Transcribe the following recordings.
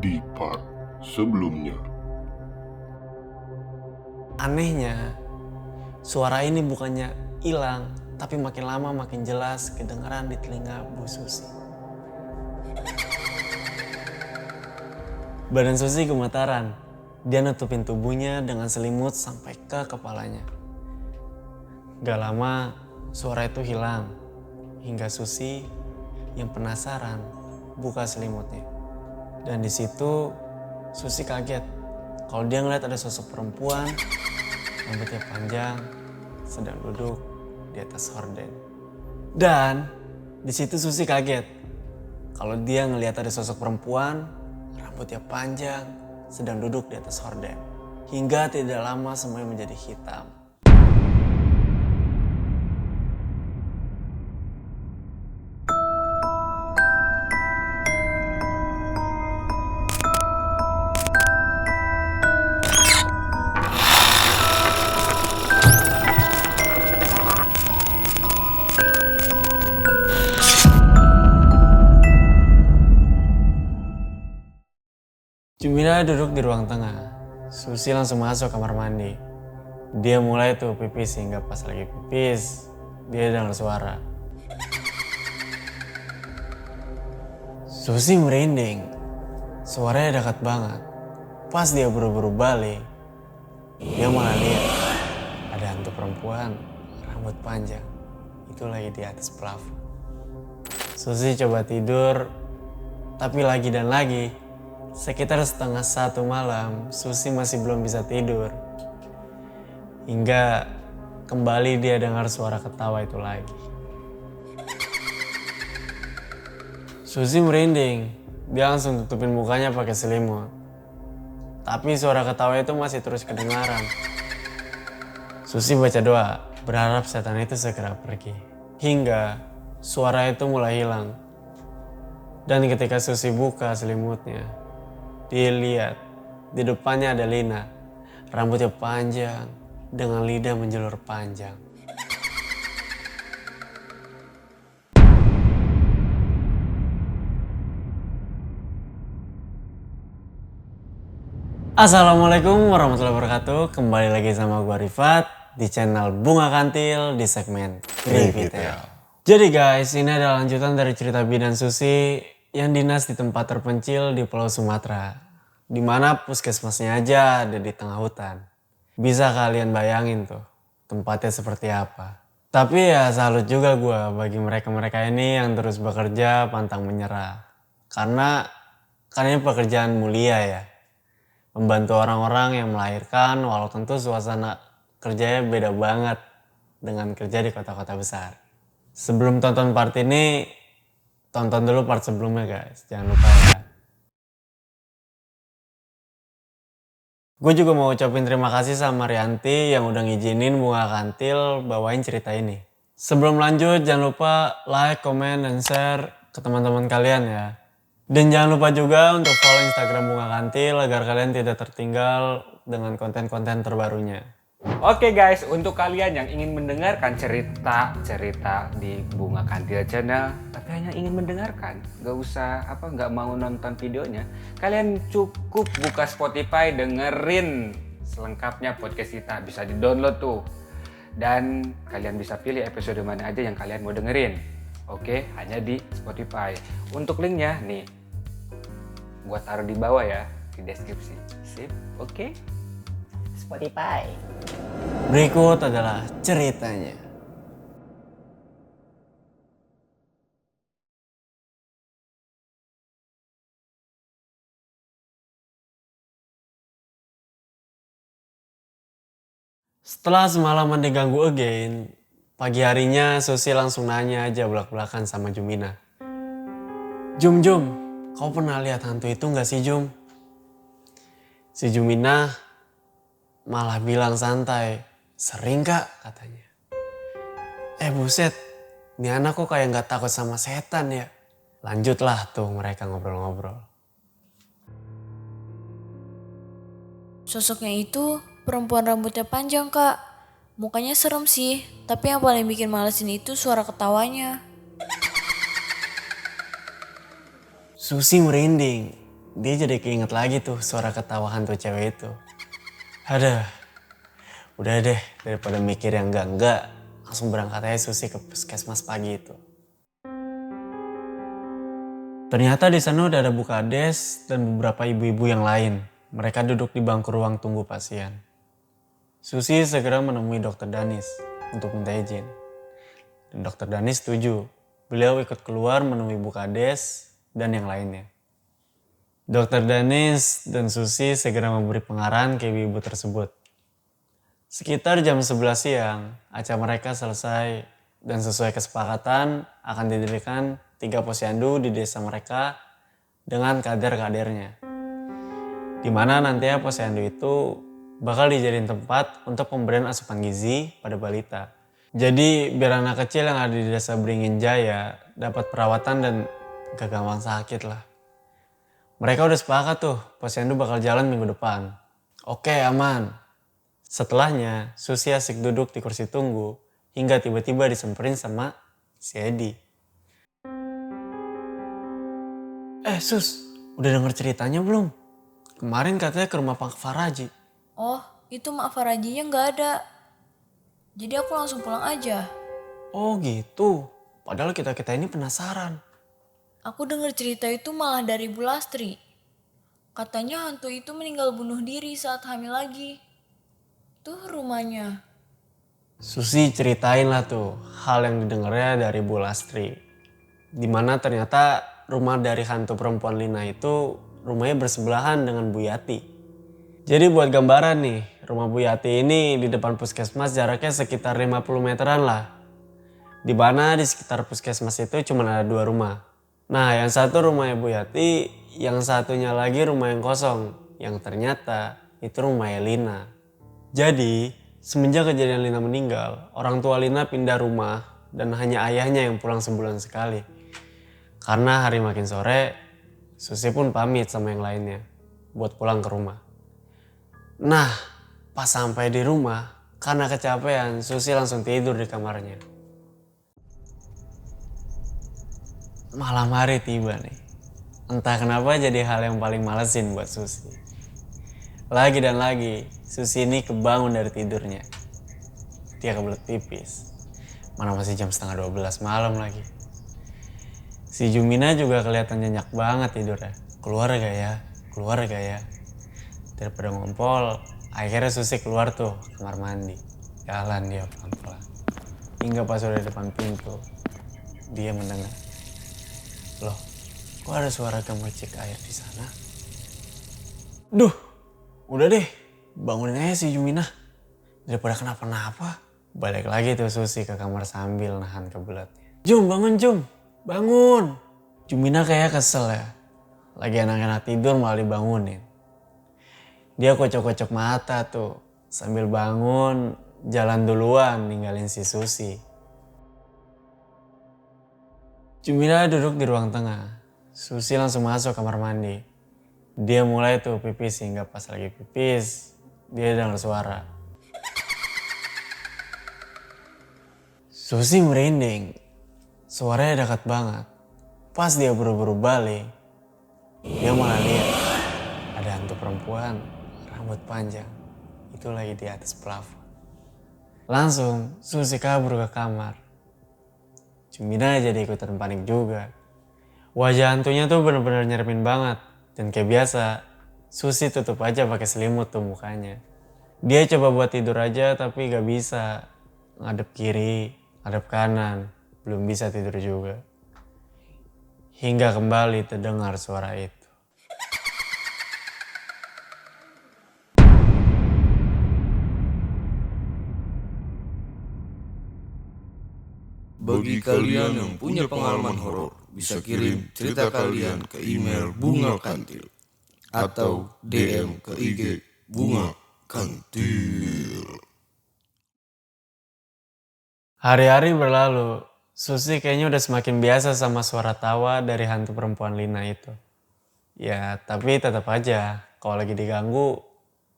di part sebelumnya. Anehnya, suara ini bukannya hilang, tapi makin lama makin jelas kedengaran di telinga Bu Susi. Badan Susi gemetaran. Dia nutupin tubuhnya dengan selimut sampai ke kepalanya. Gak lama, suara itu hilang. Hingga Susi yang penasaran buka selimutnya. Dan di situ Susi kaget kalau dia ngeliat ada sosok perempuan, rambutnya panjang, sedang duduk di atas horden. Dan di situ Susi kaget kalau dia ngeliat ada sosok perempuan, rambutnya panjang, sedang duduk di atas horden. Hingga tidak lama semuanya menjadi hitam. Jumina duduk di ruang tengah. Susi langsung masuk kamar mandi. Dia mulai tuh pipis hingga pas lagi pipis, dia dengar suara. Susi merinding. Suaranya dekat banget. Pas dia buru-buru balik, dia malah lihat ada hantu perempuan rambut panjang. Itu lagi di atas plafon. Susi coba tidur, tapi lagi dan lagi. Sekitar 1:30 malam, Susi masih belum bisa tidur. Hingga kembali dia dengar suara ketawa itu lagi. Susi merinding, dia langsung tutupin mukanya pakai selimut. Tapi suara ketawa itu masih terus kedengaran. Susi baca doa, berharap setan itu segera pergi. Hingga suara itu mulai hilang. Dan ketika Susi buka selimutnya, dia lihat di depannya ada Lina, rambutnya panjang dengan lidah menjulur panjang. Assalamualaikum warahmatullahi wabarakatuh. Kembali lagi sama gua Rifat di channel Bunga Kantil di segmen Creepy Tale. Jadi guys, ini adalah lanjutan dari cerita Bidan Susi yang dinas di tempat terpencil di Pulau Sumatera, di mana puskesmasnya aja ada di tengah hutan. Bisa kalian bayangin tuh tempatnya seperti apa. Tapi ya salut juga gue bagi mereka-mereka ini yang terus bekerja pantang menyerah. Karena kan ini pekerjaan mulia ya. Membantu orang-orang yang melahirkan, walau tentu suasana kerjanya beda banget dengan kerja di kota-kota besar. Sebelum tonton part ini, tonton dulu part sebelumnya guys, jangan lupa ya. Gue juga mau ucapin terima kasih sama Rianti yang udah ngizinin Bunga Kantil bawain cerita ini. Sebelum lanjut jangan lupa like, comment, dan share ke teman-teman kalian ya. Dan jangan lupa juga untuk follow Instagram Bunga Kantil agar kalian tidak tertinggal dengan konten-konten terbarunya. Oke guys, untuk kalian yang ingin mendengarkan cerita-cerita di Bunga Kantil Channel, tapi hanya ingin mendengarkan, nggak mau nonton videonya, kalian cukup buka Spotify, dengerin selengkapnya podcast kita, bisa di-download tuh. Dan kalian bisa pilih episode mana aja yang kalian mau dengerin. Oke, hanya di Spotify. Untuk linknya nih, gua taruh di bawah ya, di deskripsi. Sip, oke? Spotify. Berikut adalah ceritanya. Setelah semalaman diganggu again, pagi harinya Susi langsung nanya aja belak-belakan sama Jumina. Jum, kau pernah lihat hantu itu gak sih Jum? Si Jumina malah bilang santai, sering kak katanya. Buset, ini anak kok kayak gak takut sama setan ya. Lanjutlah tuh mereka ngobrol-ngobrol. Sosoknya itu perempuan rambutnya panjang kak. Mukanya serem sih, tapi yang paling bikin malesin itu suara ketawanya. Susi merinding. dia jadi keinget lagi tuh suara ketawa hantu cewek itu. Aduh, udah deh daripada mikir yang enggak, langsung berangkat aja Susi ke puskesmas pagi itu. Ternyata di sana udah ada Bu Kades dan beberapa ibu-ibu yang lain. Mereka duduk di bangku ruang tunggu pasien. Susi segera menemui Dokter Danis untuk minta izin. Dan Dokter Danis setuju. Beliau ikut keluar menemui Bu Kades dan yang lainnya. Dokter Danis dan Susi segera memberi pengarahan ke ibu-ibu tersebut. Sekitar jam 11 siang, acara mereka selesai dan sesuai kesepakatan akan didirikan 3 posyandu di desa mereka dengan kader-kadernya. Di mana nantinya posyandu itu bakal dijadiin tempat untuk pemberian asupan gizi pada balita. Jadi biar anak kecil yang ada di desa Beringin Jaya dapat perawatan dan gak gampang sakit lah. Mereka udah sepakat tuh, posyandu bakal jalan minggu depan. Oke, aman. Setelahnya, Susi asik duduk di kursi tunggu hingga tiba-tiba disemperin sama si Edi. Sus, udah denger ceritanya belum? Kemarin katanya ke rumah Pak Faraji. Oh, itu Mak Farajinya nggak ada. Jadi aku langsung pulang aja. Oh gitu, padahal kita-kita ini penasaran. Aku dengar cerita itu malah dari Bu Lastri. Katanya hantu itu meninggal bunuh diri saat hamil lagi. Tuh rumahnya. Susi ceritain lah tuh hal yang didengarnya dari Bu Lastri. Dimana ternyata rumah dari hantu perempuan Lina itu rumahnya bersebelahan dengan Bu Yati. Jadi buat gambaran nih, rumah Bu Yati ini di depan puskesmas jaraknya sekitar 50 meteran lah. Di mana di sekitar puskesmas itu cuma ada 2 rumah. Nah yang satu rumahnya Bu Yati, yang satunya lagi rumah yang kosong. Yang ternyata itu rumahnya Lina. Jadi semenjak kejadian Lina meninggal, orang tua Lina pindah rumah dan hanya ayahnya yang pulang sebulan sekali. Karena hari makin sore, Susi pun pamit sama yang lainnya buat pulang ke rumah. Nah, pas sampai di rumah, karena kecapean, Susi langsung tidur di kamarnya. Malam hari tiba nih. Entah kenapa jadi hal yang paling malesin buat Susi. Lagi dan lagi, Susi ini kebangun dari tidurnya. Dia kebelet pipis. Mana masih jam setengah 12 malam lagi. Si Jumina juga kelihatan nyenyak banget tidurnya. Keluar gak ya? Keluar gak ya? Daripada ngompol, akhirnya Susi keluar tuh kamar mandi. Jalan dia pelan-pelan. Hingga pas udah di depan pintu, dia mendengar. Loh, kok ada suara gemercik air di sana? Duh, udah deh, bangunin aja si Jumina. Daripada kenapa-napa. Balik lagi tuh Susi ke kamar sambil nahan kebelatnya. Jum, bangun Jum, bangun. Jumina kayak kesel ya. Lagi enak-enak tidur malah dibangunin. Dia kocok-kocok mata tuh sambil bangun, jalan duluan ninggalin si Susi. Jumina duduk di ruang tengah. Susi langsung masuk kamar mandi. Dia mulai tuh pipis hingga pas lagi pipis, dia dengar suara. Susi merinding. Suaranya dekat banget. Pas dia buru-buru balik, dia malah lihat ada hantu perempuan rambut panjang itu lagi di atas plafon. Langsung Susi kabur ke kamar. Jumina jadi ikutan panik juga. Wajah hantunya tuh bener-bener nyerepin banget. Dan kayak biasa, Susi tutup aja pakai selimut tuh mukanya. Dia coba buat tidur aja tapi gak bisa. Ngadep kiri, ngadep kanan, belum bisa tidur juga. Hingga kembali terdengar suara itu. Bagi kalian yang punya pengalaman horor, bisa kirim cerita kalian ke email Bunga Kantil atau DM ke IG Bunga Kantil. Hari-hari berlalu, Susi kayaknya udah semakin biasa sama suara tawa dari hantu perempuan Lina itu. Ya, tapi tetap aja kalau lagi diganggu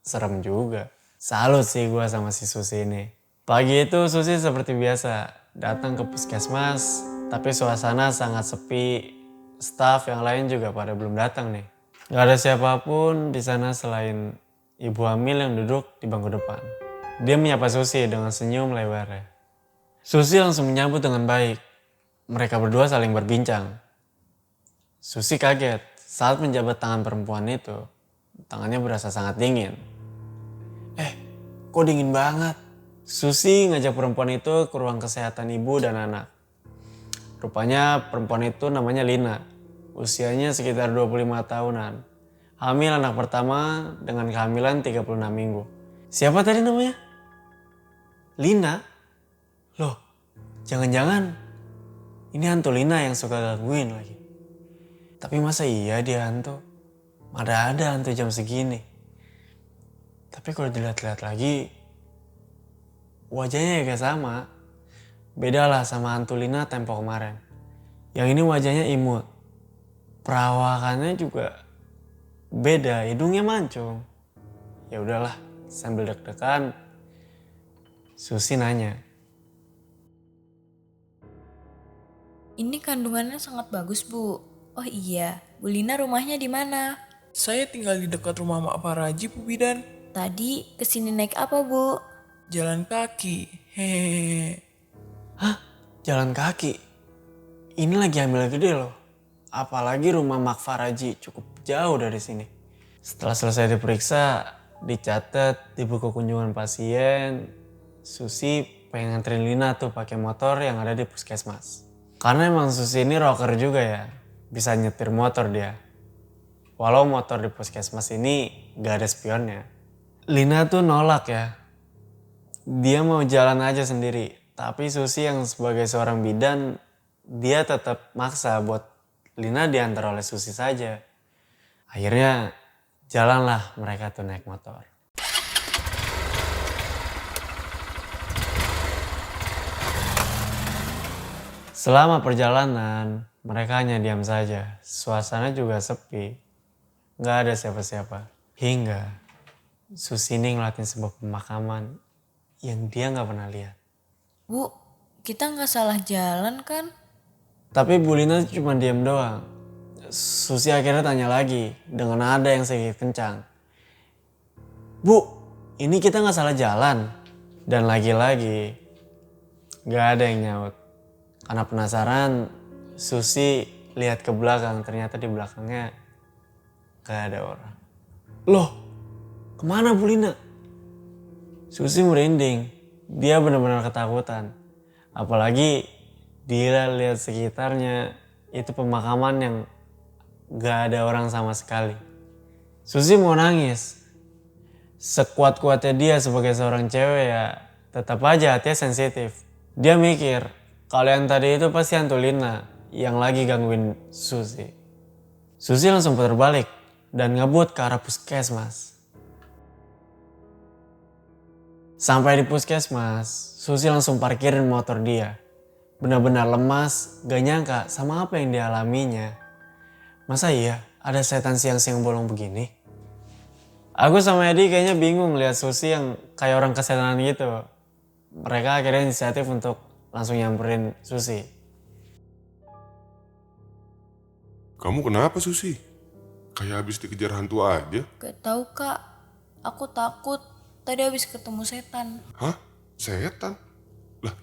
serem juga. Salut sih gue sama si Susi ini. Pagi itu Susi seperti biasa datang ke puskesmas, tapi suasana sangat sepi. Staf yang lain juga pada belum datang nih. Gak ada siapapun di sana selain ibu hamil yang duduk di bangku depan. Dia menyapa Susi dengan senyum lebarnya. Susi langsung menyambut dengan baik. Mereka berdua saling berbincang. Susi kaget saat menjabat tangan perempuan itu. Tangannya berasa sangat dingin. Kok dingin banget? Susi ngajak perempuan itu ke ruang kesehatan ibu dan anak. Rupanya perempuan itu namanya Lina. Usianya sekitar 25 tahunan. Hamil anak pertama dengan kehamilan 36 minggu. Siapa tadi namanya? Lina? Loh, jangan-jangan ini hantu Lina yang suka gangguin lagi. Tapi masa iya dia hantu? Mana ada hantu jam segini? Tapi kalau dilihat-lihat lagi, wajahnya ya gak sama. Beda lah sama hantu Lina tempo kemarin. Yang ini wajahnya imut. Perawakannya juga beda, hidungnya mancung. Ya udahlah, sambil deg-degan, Susi nanya. Ini kandungannya sangat bagus, Bu. Oh iya, Bu Lina rumahnya di mana? Saya tinggal di dekat rumah Mak Faraji, Bu Bidan. Tadi kesini naik apa, Bu? Jalan kaki. Hehehe. Hah? Jalan kaki? Ini lagi hamil gede loh. Apalagi rumah Mak Faraji cukup jauh dari sini. Setelah selesai diperiksa, dicatat di buku kunjungan pasien, Susi pengen nganterin Lina tuh pakai motor yang ada di puskesmas. Karena emang Susi ini rocker juga ya, bisa nyetir motor dia. Walau motor di puskesmas ini gak ada spionnya. Lina tuh nolak ya. Dia mau jalan aja sendiri. Tapi Susi yang sebagai seorang bidan, dia tetap maksa buat Lina diantar oleh Susi saja. Akhirnya jalanlah mereka tuh naik motor. Selama perjalanan, mereka hanya diam saja. Suasana juga sepi. Gak ada siapa-siapa. Hingga Susi ini ngeliatin sebuah pemakaman yang dia gak pernah lihat. Bu, kita nggak salah jalan kan? Tapi Bu Lina cuma diam doang. Susi akhirnya tanya lagi dengan nada yang sedikit kencang. Bu, ini kita gak salah jalan. Dan lagi-lagi gak ada yang nyaut. Karena penasaran, Susi lihat ke belakang. Ternyata di belakangnya gak ada orang. Loh, kemana Bu Lina? Susi merinding. Dia benar-benar ketakutan. Apalagi dia lihat sekitarnya itu pemakaman yang gak ada orang sama sekali. Susi mau nangis. Sekuat-kuatnya dia sebagai seorang cewek ya tetap aja hatinya sensitif. Dia mikir kalau yang tadi itu pasti hantu Lina yang lagi gangguin Susi. Susi langsung putar balik dan ngebut ke arah puskesmas. Sampai di puskesmas, Susi langsung parkirin motor dia. Benar-benar lemas, gak nyangka sama apa yang dialaminya. Masa iya ada setan siang-siang bolong begini? Aku sama Edi kayaknya bingung lihat Susi yang kayak orang kesetanan gitu. Mereka akhirnya inisiatif untuk langsung nyamperin Susi. Kamu kenapa Susi? Kayak habis dikejar hantu aja. Gak tahu Kak, aku takut. Tadi habis ketemu setan. Hah? Setan? Lah,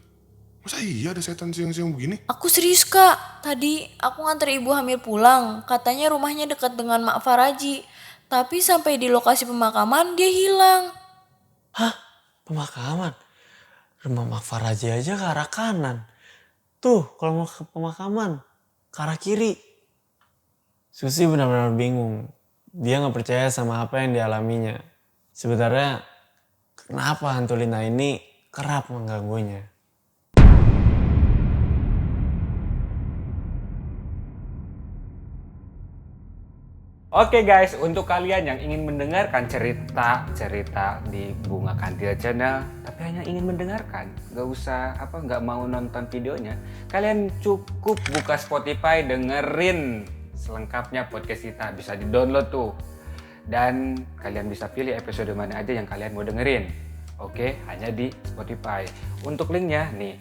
masa iya ada setan siang-siang begini? Aku serius Kak, tadi aku nganter ibu hamil pulang. Katanya rumahnya dekat dengan Mak Faraji. Tapi sampai di lokasi pemakaman dia hilang. Hah? Pemakaman? Rumah Mak Faraji aja ke arah kanan. Tuh kalau mau ke pemakaman, ke arah kiri. Susi benar-benar bingung. Dia gak percaya sama apa yang dialaminya. Sebenarnya kenapa hantu Lina ini kerap mengganggunya? Oke guys, untuk kalian yang ingin mendengarkan cerita-cerita di Bunga Kantil Channel, tapi hanya ingin mendengarkan, nggak mau nonton videonya, kalian cukup buka Spotify, dengerin selengkapnya podcast kita, bisa di-download tuh. Dan kalian bisa pilih episode mana aja yang kalian mau dengerin. Oke, hanya di Spotify. Untuk linknya nih,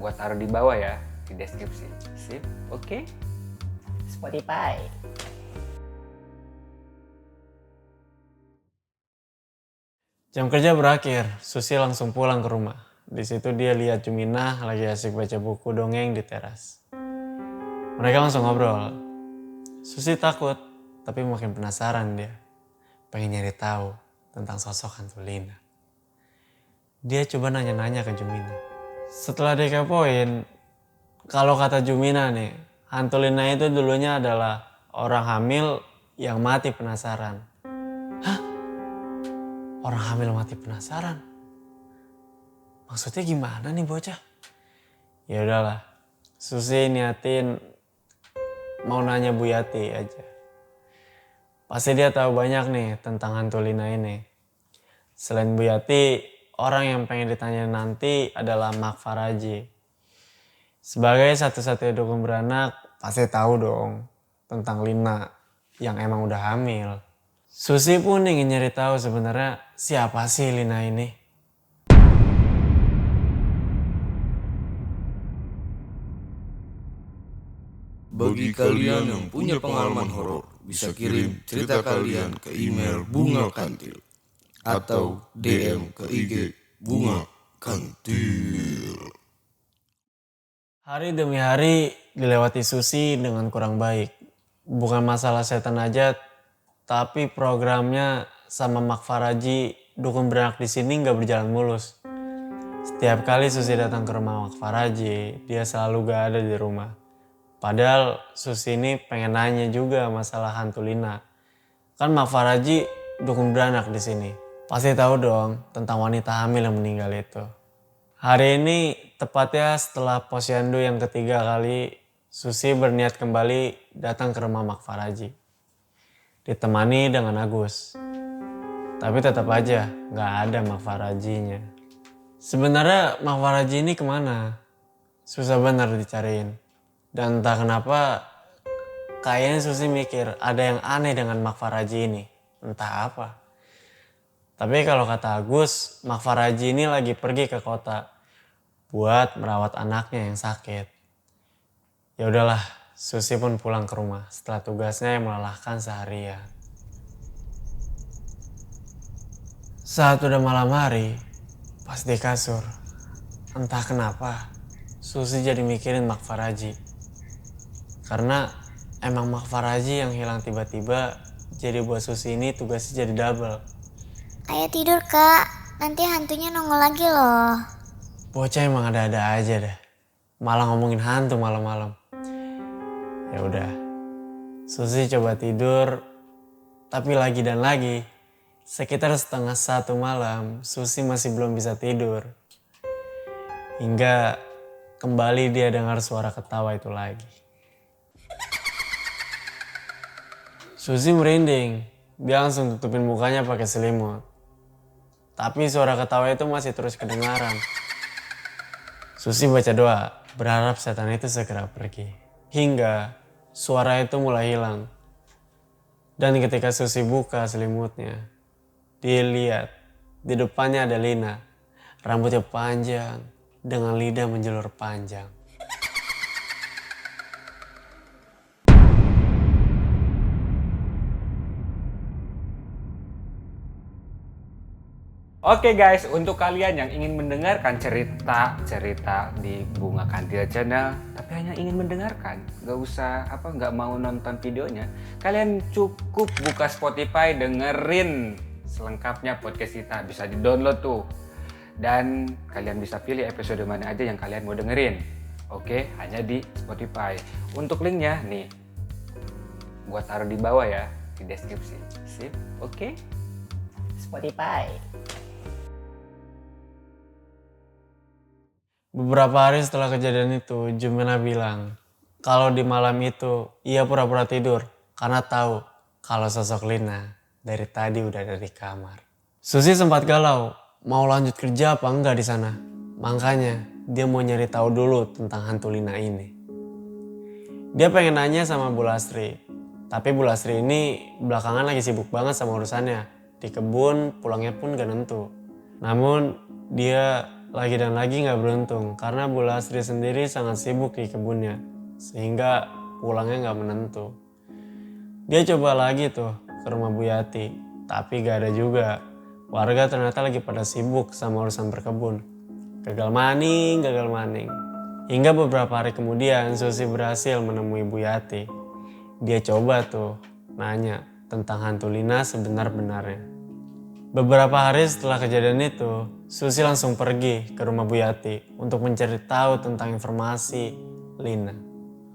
gua taruh di bawah ya, di deskripsi. Sip, oke? Spotify. Jam kerja berakhir, Susi langsung pulang ke rumah. Di situ dia lihat Juminah lagi asik baca buku dongeng di teras. Mereka langsung ngobrol. Susi takut, tapi makin penasaran dia. Pengen nyari tahu tentang sosok hantu Lina. Dia coba nanya-nanya ke Juminah. Setelah dikepoin, kalau kata Juminah nih, hantu Lina itu dulunya adalah orang hamil yang mati penasaran. Hah? Orang hamil mati penasaran? Maksudnya gimana nih bocah? Ya udahlah, Susi niatin mau nanya Bu Yati aja. Pasti dia tahu banyak nih tentang hantu Lina ini. Selain Bu Yati, orang yang pengen ditanya nanti adalah Mak Faraji. Sebagai satu-satunya dukun beranak, pasti tahu dong tentang Lina yang emang udah hamil. Susi pun ingin nyari tahu sebenarnya siapa sih Lina ini. Bagi kalian yang punya pengalaman horor, bisa kirim cerita kalian ke email Bunga Kantil atau DM ke IG Bunga Kantil. Hari demi hari dilewati Susi dengan kurang baik. Bukan masalah setan aja, tapi programnya sama Mak Faraji, dukun beranak di sini nggak berjalan mulus. Setiap kali Susi datang ke rumah Mak Faraji, dia selalu gak ada di rumah. Padahal Susi ini pengen nanya juga masalah hantu Lina. Kan Mak Faraji dukun beranak di sini. Pasti tahu dong tentang wanita hamil yang meninggal itu. Hari ini tepatnya setelah posyandu yang ketiga kali, Susi berniat kembali datang ke rumah Mak Faraji. Ditemani dengan Agus. Tapi tetap aja gak ada Mak Farajinya. Sebenarnya Mak Faraji ini kemana? Susah benar dicariin. Dan entah kenapa kayaknya Susi mikir ada yang aneh dengan Mak Faraji ini. Entah apa. Tapi kalau kata Agus, Mak Faraji ini lagi pergi ke kota buat merawat anaknya yang sakit. Ya udahlah, Susi pun pulang ke rumah setelah tugasnya yang melelahkan seharian. Saat udah malam hari, pas di kasur, entah kenapa Susi jadi mikirin Mak Faraji. Karena emang Mak Faraji yang hilang tiba-tiba, jadi buat Susi ini tugasnya jadi double. Ayo tidur kak, nanti hantunya nongol lagi loh. Bocah emang ada-ada aja deh. Malah ngomongin hantu malam-malam. Ya udah, Susi coba tidur, tapi lagi dan lagi, sekitar 1:30 malam, Susi masih belum bisa tidur. Hingga kembali dia dengar suara ketawa itu lagi. Susi merinding, dia langsung tutupin mukanya pakai selimut. Tapi suara ketawa itu masih terus kedengaran. Susi baca doa, berharap setan itu segera pergi. Hingga suara itu mulai hilang. Dan ketika Susi buka selimutnya, dia lihat di depannya ada Lina. Rambutnya panjang, dengan lidah menjulur panjang. Oke guys, untuk kalian yang ingin mendengarkan cerita-cerita di Bunga Kantil Channel, tapi hanya ingin mendengarkan, nggak mau nonton videonya, kalian cukup buka Spotify, dengerin selengkapnya podcast kita, bisa di-download tuh. Dan kalian bisa pilih episode mana aja yang kalian mau dengerin. Oke, hanya di Spotify. Untuk linknya nih, gua taruh di bawah ya, di deskripsi. Sip, oke? Spotify. Beberapa hari setelah kejadian itu, Juminah bilang kalau di malam itu ia pura-pura tidur karena tahu kalau sosok Lina dari tadi udah ada di kamar. Susi sempat galau, mau lanjut kerja apa enggak di sana. Makanya dia mau nyari tahu dulu tentang hantu Lina ini. Dia pengen nanya sama Bu Lastri, tapi Bu Lastri ini belakangan lagi sibuk banget sama urusannya. Di kebun, pulangnya pun gak nentu. Namun dia lagi dan lagi gak beruntung karena Bu Lastri sendiri sangat sibuk di kebunnya. Sehingga pulangnya gak menentu. Dia coba lagi tuh ke rumah Bu Yati, tapi gak ada juga. Warga ternyata lagi pada sibuk sama urusan berkebun. Gagal maning. Hingga beberapa hari kemudian Susi berhasil menemui Bu Yati. Dia coba tuh nanya tentang hantu Lina sebenar-benarnya. Beberapa hari setelah kejadian itu, Susi langsung pergi ke rumah Bu Yati untuk mencari tahu tentang informasi Lina.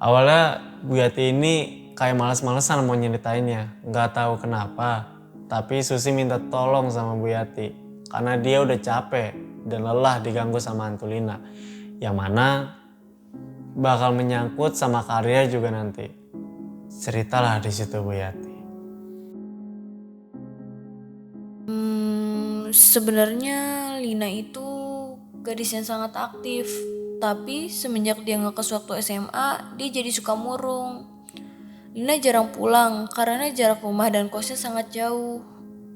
Awalnya Bu Yati ini kayak males-malesan mau nyeritainnya, nggak tahu kenapa. Tapi Susi minta tolong sama Bu Yati karena dia udah capek dan lelah diganggu sama hantu Lina, yang mana bakal menyangkut sama karir juga nanti. Ceritalah di situ Bu Yati. Sebenarnya Lina itu gadis yang sangat aktif. Tapi semenjak dia ngekos waktu SMA, dia jadi suka murung. Lina jarang pulang karena jarak rumah dan kosnya sangat jauh.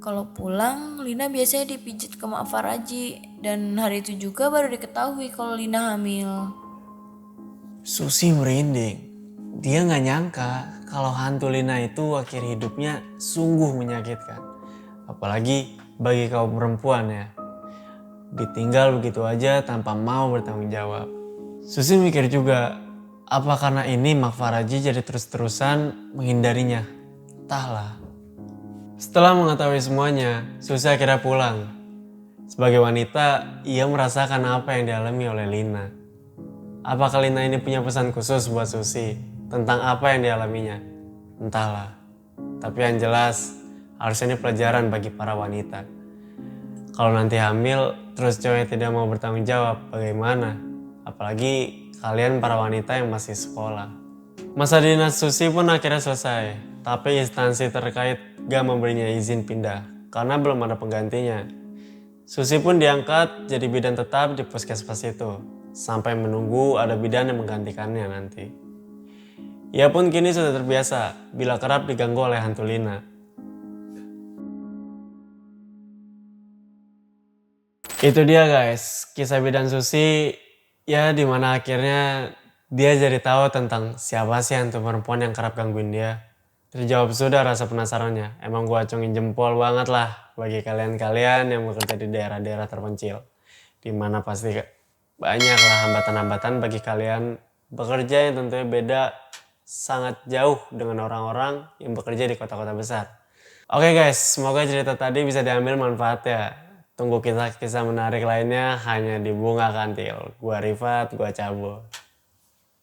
Kalau pulang, Lina biasanya dipijit ke Mak Faraji. Dan hari itu juga baru diketahui kalau Lina hamil. Susi merinding. Dia gak nyangka kalau hantu Lina itu akhir hidupnya sungguh menyakitkan. Apalagi bagi kaum perempuan ya. Ditinggal begitu aja tanpa mau bertanggung jawab. Susi mikir juga, apa karena ini Mak Faraji jadi terus-terusan menghindarinya? Entahlah. Setelah mengetahui semuanya, Susi akhirnya pulang. Sebagai wanita, ia merasakan apa yang dialami oleh Lina. Apakah Lina ini punya pesan khusus buat Susi tentang apa yang dialaminya? Entahlah. Tapi yang jelas, harusnya ini pelajaran bagi para wanita. Kalau nanti hamil, terus cowoknya tidak mau bertanggung jawab, bagaimana? Apalagi kalian para wanita yang masih sekolah. Masa dinas Susi pun akhirnya selesai, tapi instansi terkait gak memberinya izin pindah karena belum ada penggantinya. Susi pun diangkat jadi bidan tetap di puskesmas itu, sampai menunggu ada bidan yang menggantikannya nanti. Ia pun kini sudah terbiasa bila kerap diganggu oleh hantu Lina. Itu dia guys, kisah bidan Susi ya, dimana akhirnya dia jadi tahu tentang siapa sih hantu perempuan yang kerap gangguin dia. Terjawab sudah rasa penasarannya. Emang gua acungin jempol banget lah bagi kalian-kalian yang bekerja di daerah-daerah terpencil. Dimana pasti banyak lah hambatan-hambatan bagi kalian bekerja yang tentunya beda sangat jauh dengan orang-orang yang bekerja di kota-kota besar. Oke guys, semoga cerita tadi bisa diambil manfaatnya. Tunggu kisah-kisah menarik lainnya hanya di Bunga Kantil. Gua Rifat, gua cabut.